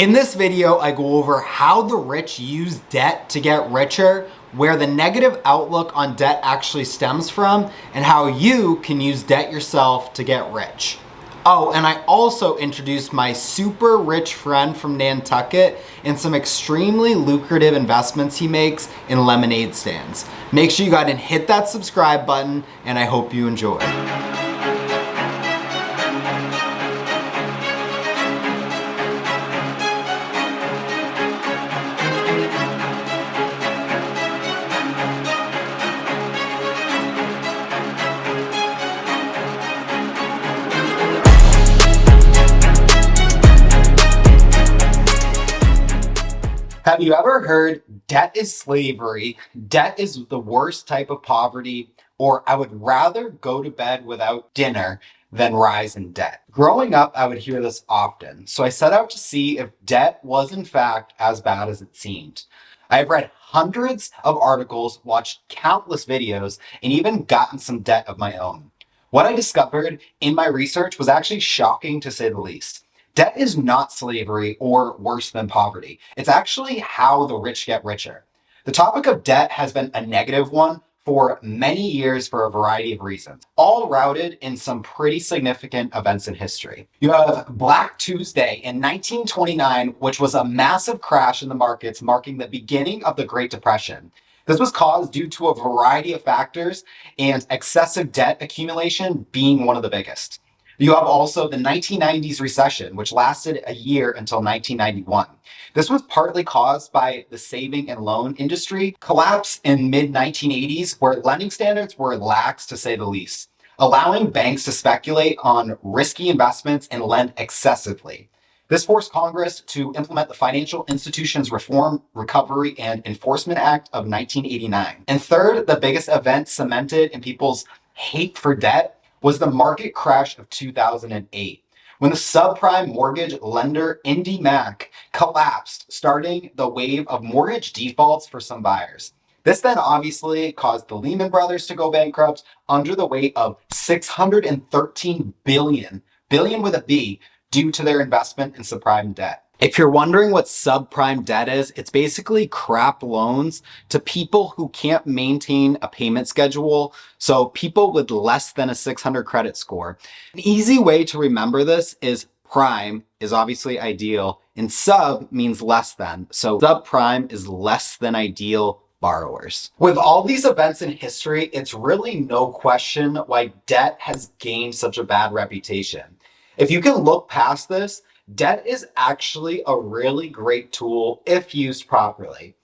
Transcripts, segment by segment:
In this video, I go over how the rich use debt to get richer, where the negative outlook on debt actually stems from, and how you can use debt yourself to get rich. Oh, and I also introduced my super rich friend from Nantucket and some extremely lucrative investments he makes in lemonade stands. Make sure you go ahead and hit that subscribe button, and I hope you enjoy. Have you ever heard debt is slavery, debt is the worst type of poverty, or I would rather go to bed without dinner than rise in debt? Growing up, I would hear this often, so I set out to see if debt was in fact as bad as it seemed. I have read hundreds of articles, watched countless videos, and even gotten some debt of my own. What I discovered in my research was actually shocking to say the least. Debt is not slavery or worse than poverty. It's actually how the rich get richer. The topic of debt has been a negative one for many years for a variety of reasons, all routed in some pretty significant events in history. You have Black Tuesday in 1929, which was a massive crash in the markets marking the beginning of the Great Depression. This was caused due to a variety of factors, and excessive debt accumulation being one of the biggest. You have also the 1990s recession, which lasted a year until 1991. This was partly caused by the saving and loan industry collapse in mid-1980s, where lending standards were lax to say the least, allowing banks to speculate on risky investments and lend excessively. This forced Congress to implement the Financial Institutions Reform, Recovery, and Enforcement Act of 1989. And third, the biggest event cemented in people's hate for debt was the market crash of 2008, when the subprime mortgage lender IndyMac collapsed, starting the wave of mortgage defaults for some buyers. This then obviously caused the Lehman Brothers to go bankrupt under the weight of $613 billion with a B, due to their investment in subprime debt. If you're wondering what subprime debt is, it's basically crap loans to people who can't maintain a payment schedule, so people with less than a 600 credit score. An easy way to remember this is prime is obviously ideal, and sub means less than, so subprime is less than ideal borrowers. With all these events in history, it's really no question why debt has gained such a bad reputation. If you can look past this, debt is actually a really great tool if used properly.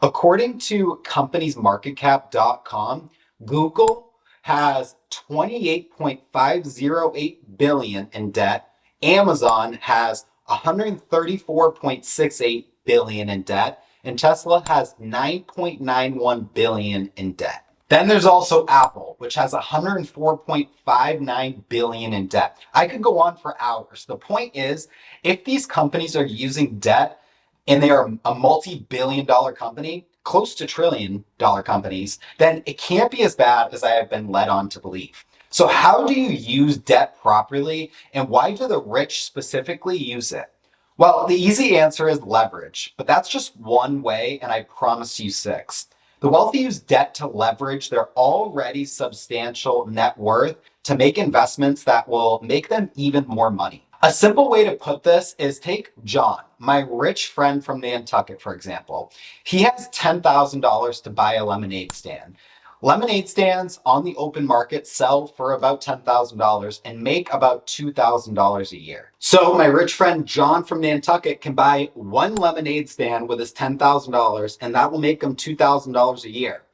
According to companiesmarketcap.com, Google has $28.508 billion in debt. Amazon has $134.68 billion in debt, and Tesla has $9.91 billion in debt. Then there's also Apple, which has $104.59 billion in debt. I could go on for hours. The point is, if these companies are using debt and they are a multi-billion-dollar company, close to trillion-dollar companies, then it can't be as bad as I have been led on to believe. So how do you use debt properly, and why do the rich specifically use it? Well, the easy answer is leverage, but that's just one way, and I promise you 6. The wealthy use debt to leverage their already substantial net worth to make investments that will make them even more money. A simple way to put this is take John, my rich friend from Nantucket, for example. He has $10,000 to buy a lemonade stand. Lemonade stands on the open market sell for about $10,000 and make about $2,000 a year. So my rich friend John from Nantucket can buy one lemonade stand with his $10,000, and that will make him $2,000 a year.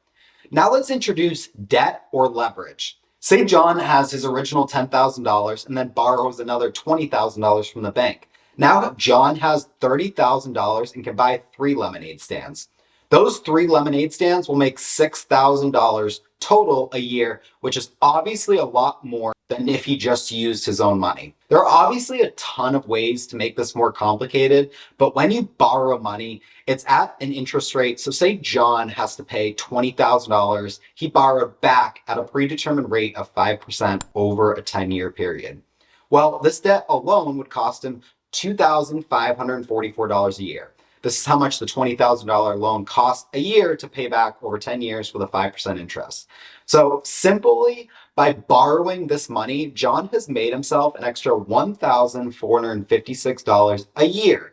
Now let's introduce debt or leverage. Say John has his original $10,000 and then borrows another $20,000 from the bank. Now John has $30,000 and can buy 3 lemonade stands. Those 3 lemonade stands will make $6,000 total a year, which is obviously a lot more than if he just used his own money. There are obviously a ton of ways to make this more complicated, but when you borrow money, it's at an interest rate. So say John has to pay $20,000, he borrowed back at a predetermined rate of 5% over a 10-year period. Well, this debt alone would cost him $2,544 a year. This is how much the $20,000 loan costs a year to pay back over 10 years with a 5% interest. So simply by borrowing this money, John has made himself an extra $1,456 a year.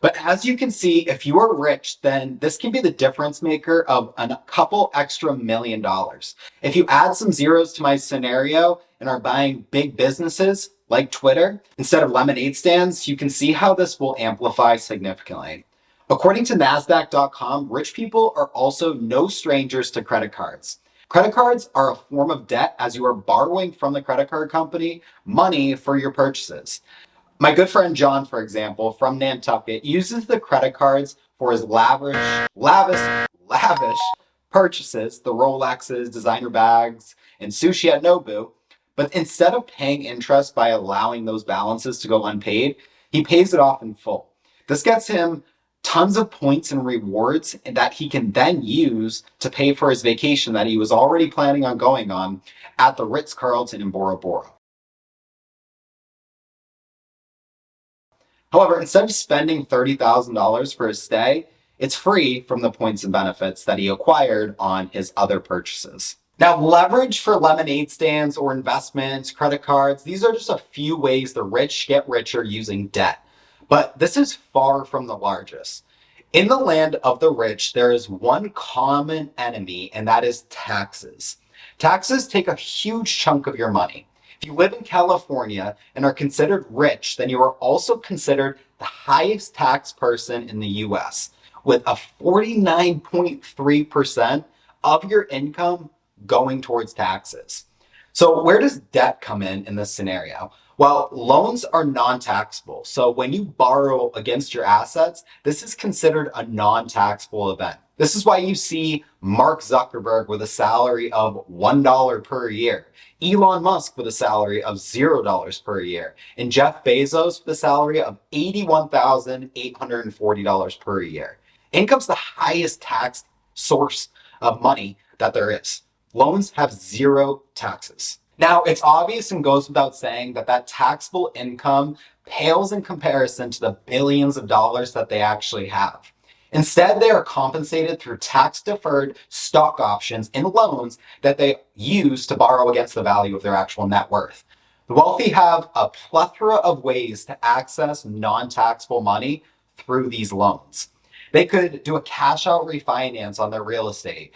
But as you can see, if you are rich, then this can be the difference maker of a couple extra $1,000,000. If you add some zeros to my scenario and are buying big businesses like Twitter instead of lemonade stands, you can see how this will amplify significantly. According to NASDAQ.com, rich people are also no strangers to credit cards. Credit cards are a form of debt as you are borrowing from the credit card company money for your purchases. My good friend John, for example, from Nantucket, uses the credit cards for his lavish purchases, the Rolexes, designer bags, and sushi at Nobu. But instead of paying interest by allowing those balances to go unpaid, he pays it off in full. This gets him tons of points and rewards that he can then use to pay for his vacation that he was already planning on going on at the Ritz-Carlton in Bora Bora. However, instead of spending $30,000 for his stay, it's free from the points and benefits that he acquired on his other purchases. Now, leverage for lemonade stands or investments, credit cards, these are just a few ways the rich get richer using debt. But this is far from the largest. In the land of the rich, there is one common enemy, and that is taxes. Taxes take a huge chunk of your money. If you live in California and are considered rich, then you are also considered the highest tax person in the US, with a 49.3% of your income going towards taxes. So where does debt come in this scenario? Well, loans are non-taxable. So when you borrow against your assets, this is considered a non-taxable event. This is why you see Mark Zuckerberg with a salary of $1 per year, Elon Musk with a salary of $0 per year, and Jeff Bezos with a salary of $81,840 per year. Income's the highest tax source of money that there is. Loans have zero taxes. Now, it's obvious and goes without saying that that taxable income pales in comparison to the billions of dollars that they actually have. Instead, they are compensated through tax-deferred stock options and loans that they use to borrow against the value of their actual net worth. The wealthy have a plethora of ways to access non-taxable money through these loans. They could do a cash-out refinance on their real estate.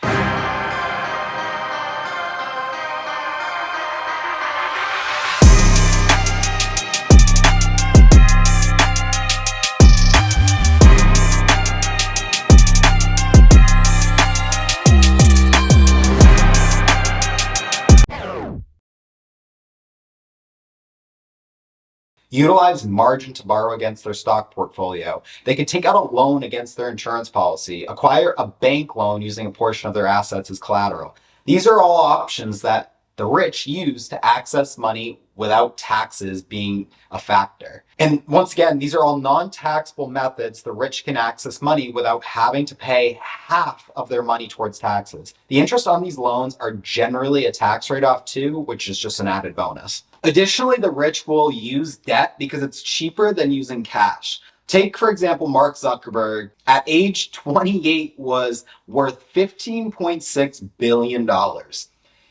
Utilize margin to borrow against their stock portfolio. They could take out a loan against their insurance policy, acquire a bank loan using a portion of their assets as collateral. These are all options that the rich use to access money without taxes being a factor. And once again, these are all non-taxable methods the rich can access money without having to pay half of their money towards taxes. The interest on these loans are generally a tax write-off too, which is just an added bonus. Additionally, the rich will use debt because it's cheaper than using cash. Take, for example, Mark Zuckerberg. At age 28 was worth $15.6 billion.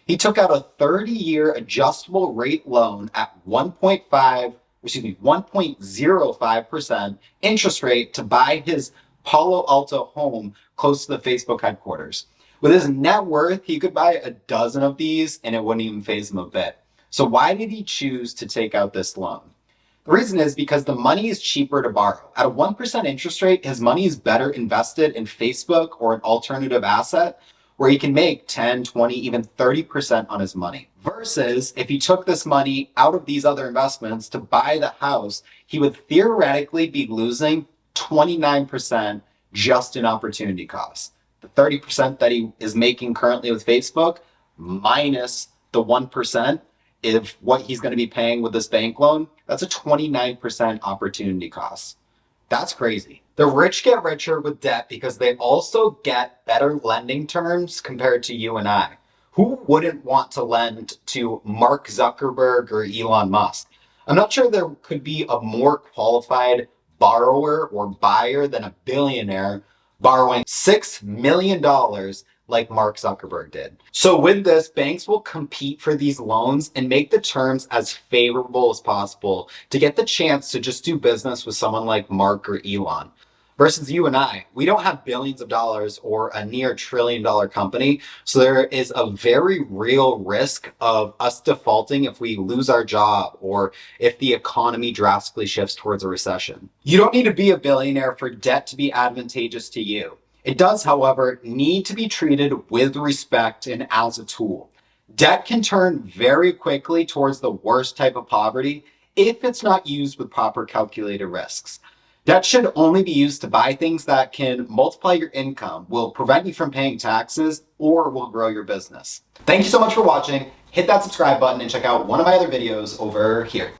He took out a 30-year adjustable rate loan at 1.05% interest rate to buy his Palo Alto home close to the Facebook headquarters. With his net worth, he could buy a dozen of these and it wouldn't even faze him a bit. So why did he choose to take out this loan? The reason is because the money is cheaper to borrow. At a 1% interest rate, his money is better invested in Facebook or an alternative asset where he can make 10, 20, even 30% on his money. Versus if he took this money out of these other investments to buy the house, he would theoretically be losing 29% just in opportunity costs. The 30% that he is making currently with Facebook minus the 1%, if what he's going to be paying with this bank loan, that's a 29% opportunity cost. That's crazy. The rich get richer with debt because they also get better lending terms compared to you and I. Who wouldn't want to lend to Mark Zuckerberg or Elon Musk? I'm not sure there could be a more qualified borrower or buyer than a billionaire borrowing $6 million dollars like Mark Zuckerberg did. So with this, banks will compete for these loans and make the terms as favorable as possible to get the chance to just do business with someone like Mark or Elon. Versus you and I, we don't have billions of dollars or a near $1 trillion company. So there is a very real risk of us defaulting if we lose our job or if the economy drastically shifts towards a recession. You don't need to be a billionaire for debt to be advantageous to you. It does, however, need to be treated with respect and as a tool. Debt can turn very quickly towards the worst type of poverty if it's not used with proper calculated risks. Debt should only be used to buy things that can multiply your income, will prevent you from paying taxes, or will grow your business. Thank you so much for watching. Hit that subscribe button and check out one of my other videos over here.